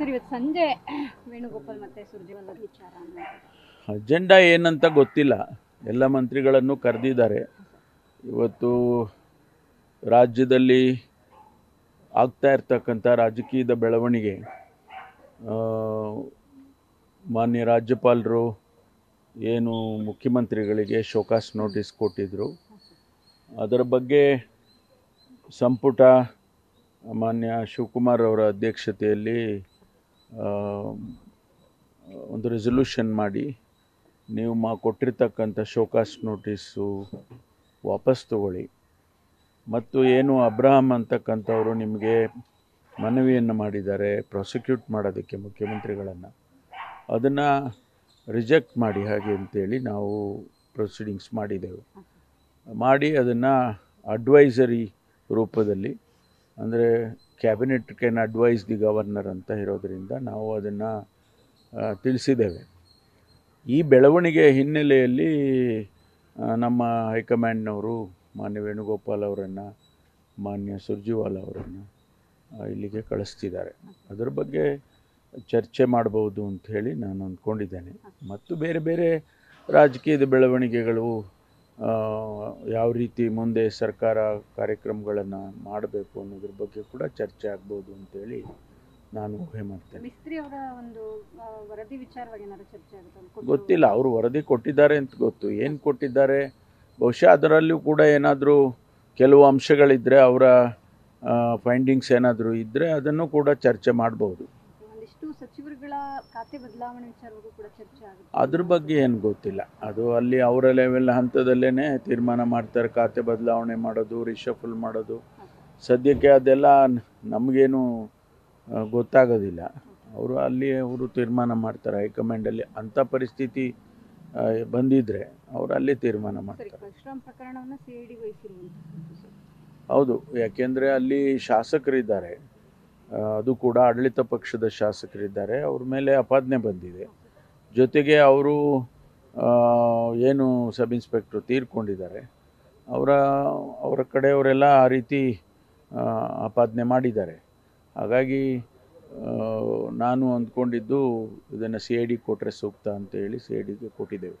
Sir ಇವತ್ತು ಸಂಜೆ ವೇಣುಗೋಪಾಲ್ ಮತ್ತು ಸುರ್ಜೇವಾಲಾ ವಿಚಾರ ಅಜೆಂಡಾ ಏನಂತ ಗೊತ್ತಿಲ್ಲ. ಎಲ್ಲ ಮಂತ್ರಿಗಳನ್ನು ಕರೆದಿದ್ದಾರೆ. ಇವತ್ತು ರಾಜ್ಯದಲ್ಲಿ ಆಗ್ತಾ ಇರ್ತಕ್ಕಂಥ ರಾಜಕೀಯದ ಬೆಳವಣಿಗೆ, ಮಾನ್ಯ ರಾಜ್ಯಪಾಲರು ಏನು ಮುಖ್ಯಮಂತ್ರಿಗಳಿಗೆ ಶೋಕಾಸ್ ನೋಟಿಸ್ ಕೊಟ್ಟಿದ್ದರು, ಅದರ ಬಗ್ಗೆ ಸಂಪುಟ ಮಾನ್ಯ ಶಿವಕುಮಾರ್ ಅವರ ಅಧ್ಯಕ್ಷತೆಯಲ್ಲಿ ಒಂದು ರೆಸಲ್ಯೂಷನ್ ಮಾಡಿ ನೀವು ಕೊಟ್ಟಿರ್ತಕ್ಕಂಥ ಶೋಕಾಸ್ ನೋಟಿಸು ವಾಪಸ್ ತಗೊಳ್ಳಿ, ಮತ್ತು ಏನು ಅಬ್ರಹಾಂ ಅಂತಕ್ಕಂಥವರು ನಿಮಗೆ ಮನವಿಯನ್ನು ಮಾಡಿದ್ದಾರೆ ಪ್ರಾಸಿಕ್ಯೂಟ್ ಮಾಡೋದಕ್ಕೆ ಮುಖ್ಯಮಂತ್ರಿಗಳನ್ನು, ಅದನ್ನು ರಿಜೆಕ್ಟ್ ಮಾಡಿ ಹಾಗೆ ಅಂತೇಳಿ ನಾವು ಪ್ರೊಸೀಡಿಂಗ್ಸ್ ಮಾಡಿ ಅದನ್ನು ಅಡ್ವೈಸರಿ ರೂಪದಲ್ಲಿ, ಅಂದರೆ cabinet can advise the governor ಅಂತ ಇರೋದರಿಂದ ನಾವು ಅದನ್ನು ತಿಳಿಸಿದ್ದೇವೆ. ಈ ಬೆಳವಣಿಗೆ ಹಿನ್ನೆಲೆಯಲ್ಲಿ ನಮ್ಮ ಹೈಕಮಾಂಡ್ನವರು ಮಾನ್ಯ ವೇಣುಗೋಪಾಲ್ ಅವರನ್ನು, ಮಾನ್ಯ ಸುರ್ಜೇವಾಲಾ ಅವರನ್ನು ಇಲ್ಲಿಗೆ ಕಳಿಸ್ತಿದ್ದಾರೆ. ಅದರ ಬಗ್ಗೆ ಚರ್ಚೆ ಮಾಡ್ಬೋದು ಅಂಥೇಳಿ ನಾನು ಅಂದ್ಕೊಂಡಿದ್ದೇನೆ. ಮತ್ತು ಬೇರೆ ಬೇರೆ ರಾಜಕೀಯದ ಬೆಳವಣಿಗೆಗಳು, ಯಾವ ರೀತಿ ಮುಂದೆ ಸರ್ಕಾರ ಕಾರ್ಯಕ್ರಮಗಳನ್ನು ಮಾಡಬೇಕು ಅನ್ನೋದ್ರ ಬಗ್ಗೆ ಕೂಡ ಚರ್ಚೆ ಆಗ್ಬೋದು ಅಂತೇಳಿ ನಾನು ಊಹೆ ಮಾಡ್ತೇನೆ. ಮಿಸ್ತ್ರಿ ಅವರ ಒಂದು ವರದಿ ವಿಚಾರವಾಗಿ ಏನಾದರೂ ಚರ್ಚೆ ಆಗುತ್ತೆ? ಗೊತ್ತಿಲ್ಲ, ಅವರು ವರದಿ ಕೊಟ್ಟಿದ್ದಾರೆ ಅಂತ ಗೊತ್ತು. ಏನು ಕೊಟ್ಟಿದ್ದಾರೆ, ಬಹುಶಃ ಅದರಲ್ಲೂ ಕೂಡ ಏನಾದರೂ ಕೆಲವು ಅಂಶಗಳಿದ್ದರೆ, ಅವರ ಫೈಂಡಿಂಗ್ಸ್ ಏನಾದರೂ ಇದ್ದರೆ ಅದನ್ನು ಕೂಡ ಚರ್ಚೆ ಮಾಡ್ಬೋದು. ಒಂದಿಷ್ಟು ಸಚಿವರುಗಳ ಖಾತೆ ಬದಲಾವಣೆ ವಿಚಾರವೂ ಕೂಡ ಚರ್ಚೆ ಆಗುತ್ತೆ. ಅದ್ರ ಬಗ್ಗೆ ಏನು ಗೊತ್ತಿಲ್ಲ. ಅದು ಅಲ್ಲಿ ಅವರ ಲೆವೆಲ್ ಹಂತದಲ್ಲೇ ತೀರ್ಮಾನ ಮಾಡ್ತಾರೆ. ಖಾತೆ ಬದಲಾವಣೆ ಮಾಡೋದು, ರಿಷಫಲ್ ಮಾಡೋದು, ಸದ್ಯಕ್ಕೆ ಅದೆಲ್ಲ ನಮಗೇನು ಗೊತ್ತಾಗೋದಿಲ್ಲ. ಅವರು ತೀರ್ಮಾನ ಮಾಡ್ತಾರೆ. ಹೈಕಮಾಂಡಲ್ಲಿ ಅಂಥ ಪರಿಸ್ಥಿತಿ ಬಂದಿದ್ದರೆ ಅವರು ಅಲ್ಲೇ ತೀರ್ಮಾನ ಮಾಡ್ತಾರೆ. ಹೌದು, ಯಾಕೆಂದರೆ ಅಲ್ಲಿ ಶಾಸಕರಿದ್ದಾರೆ, ಅದು ಕೂಡ ಆಡಳಿತ ಪಕ್ಷದ ಶಾಸಕರಿದ್ದಾರೆ, ಅವ್ರ ಮೇಲೆ ಅಪಾದನೆ ಬಂದಿದೆ. ಜೊತೆಗೆ ಅವರು ಏನು ಸಬ್ ಇನ್ಸ್ಪೆಕ್ಟ್ರು ತೀರ್ಕೊಂಡಿದ್ದಾರೆ, ಅವರ ಕಡೆಯವರೆಲ್ಲ ಆ ರೀತಿ ಆಪಾದನೆ ಮಾಡಿದ್ದಾರೆ. ಹಾಗಾಗಿ ನಾನು ಅಂದ್ಕೊಂಡಿದ್ದು ಇದನ್ನು CID ಕೊಟ್ಟರೆ ಸೂಕ್ತ ಅಂತ ಹೇಳಿ CIDಗೆ ಕೊಟ್ಟಿದ್ದೇವೆ.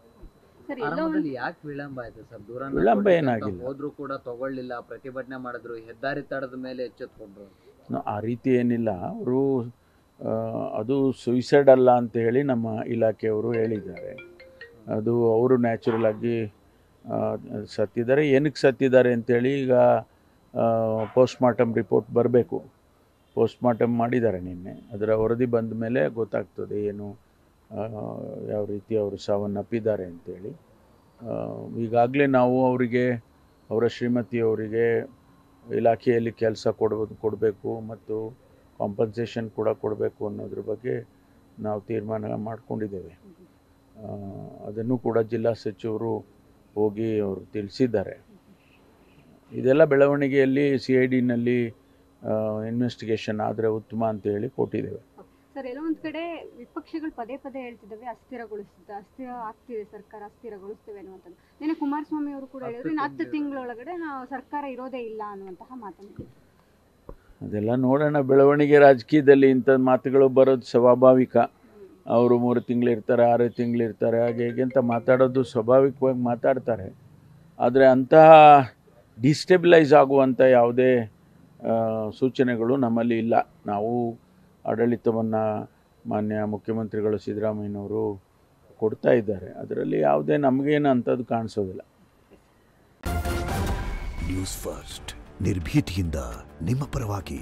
ಯಾಕೆ ವಿಳಂಬ ಆಯ್ತು ಸರ್? ವಿಳಂಬ ಏನಾಗಿಲ್ಲ, ಹೋದ್ರೂ ಕೂಡ ತಗೊಳ್ಳಿಲ್ಲ, ಪ್ರತಿಭಟನೆ ಮಾಡಿದ್ರು, ಹೆದ್ದಾರಿ ತಡದ ಮೇಲೆ ಎಚ್ಚೆತ್ಕೊಂಡ್ರು. ಆ ರೀತಿ ಏನಿಲ್ಲ. ಅವರು ಅದು ಸುಯಿಸೈಡ್ ಅಲ್ಲ ಅಂತ ಹೇಳಿ ನಮ್ಮ ಇಲಾಖೆಯವರು ಹೇಳಿದ್ದಾರೆ. ಅದು ಅವರು ನ್ಯಾಚುರಲ್ ಆಗಿ ಸತ್ತಿದ್ದಾರೆ. ಏನಕ್ಕೆ ಸತ್ತಿದ್ದಾರೆ ಅಂತೇಳಿ ಈಗ ಪೋಸ್ಟ್ಮಾರ್ಟಮ್ ರಿಪೋರ್ಟ್ ಬರಬೇಕು. ಪೋಸ್ಟ್ಮಾರ್ಟಮ್ ಮಾಡಿದ್ದಾರೆ ನಿನ್ನೆ. ಅದರ ವರದಿ ಬಂದ ಮೇಲೆ ಗೊತ್ತಾಗ್ತದೆ ಏನು ಯಾವ ರೀತಿ ಅವರು ಸಾವನ್ನಪ್ಪಿದ್ದಾರೆ ಅಂತೇಳಿ. ಈಗಾಗಲೇ ನಾವು ಅವರಿಗೆ, ಅವರ ಶ್ರೀಮತಿಯವರಿಗೆ ಇಲಾಖೆಯಲ್ಲಿ ಕೆಲಸ ಕೊಡಬೇಕು ಮತ್ತು ಕಾಂಪನ್ಸೇಷನ್ ಕೂಡ ಕೊಡಬೇಕು ಅನ್ನೋದ್ರ ಬಗ್ಗೆ ನಾವು ತೀರ್ಮಾನ ಮಾಡ್ಕೊಂಡಿದ್ದೇವೆ. ಅದನ್ನು ಕೂಡ ಜಿಲ್ಲಾ ಸಚಿವರು ಹೋಗಿ ಅವರು ತಿಳಿಸಿದ್ದಾರೆ. ಇದೆಲ್ಲ ಬೆಳವಣಿಗೆಯಲ್ಲಿ CIDನಲ್ಲಿ ಇನ್ವೆಸ್ಟಿಗೇಷನ್ ಆದರೆ ಉತ್ತಮ ಅಂತ ಹೇಳಿ ಕೊಟ್ಟಿದ್ದೇವೆ. ಸರ್, ಎಲ್ಲ ಒಂದು ಕಡೆ ವಿಪಕ್ಷಗಳು ಪದೇ ಹೇಳ್ತಿದ್ದಾವೆ ಅಸ್ಥಿರ ಆಗ್ತಿದೆ ಸರ್ಕಾರ, ಅಸ್ಥಿರಗೊಳಿಸ್ತೇವೆ ಅನ್ನುವಂಥದ್ದು. ನಿನ್ನೆ ಕುಮಾರಸ್ವಾಮಿ ಅವರು ಕೂಡ ಹೇಳಿದ್ರು, ಇನ್ನು 10 ತಿಂಗಳೊಳಗಡೆ ನಾವು ಸರ್ಕಾರ ಇರೋದೇ ಇಲ್ಲ ಅನ್ನುವಂತಹ ಮಾತನ್ನು. ಅದೆಲ್ಲ ನೋಡೋಣ. ಬೆಳವಣಿಗೆ ರಾಜಕೀಯದಲ್ಲಿ ಇಂಥ ಮಾತುಗಳು ಬರೋದು ಸ್ವಾಭಾವಿಕ. ಅವರು 3 ತಿಂಗಳಿರ್ತಾರೆ, 6 ತಿಂಗಳಿರ್ತಾರೆ, ಹಾಗೆ ಹೇಗೆ ಅಂತ ಮಾತಾಡೋದು ಸ್ವಾಭಾವಿಕವಾಗಿ ಮಾತಾಡ್ತಾರೆ. ಆದರೆ ಅಂತಹ ಡಿಸ್ಟೆಬಿಲೈಸ್ ಆಗುವಂಥ ಯಾವುದೇ ಸೂಚನೆಗಳು ನಮ್ಮಲ್ಲಿ ಇಲ್ಲ. ನಾವು ಆಡಳಿತವನ್ನು ಮಾನ್ಯ ಮುಖ್ಯಮಂತ್ರಿಗಳು ಸಿದ್ದರಾಮಯ್ಯನವರು ಕೊಡ್ತಾ ಇದ್ದಾರೆ. ಅದರಲ್ಲಿ ಯಾವುದೇ ನಮಗೇನು ಅಂಥದ್ದು ಕಾಣಿಸೋದಿಲ್ಲ. ನ್ಯೂಸ್ ಫಸ್ಟ್, ನಿರ್ಭೀತಿಯಿಂದ ನಿಮ್ಮ ಪರವಾಗಿ.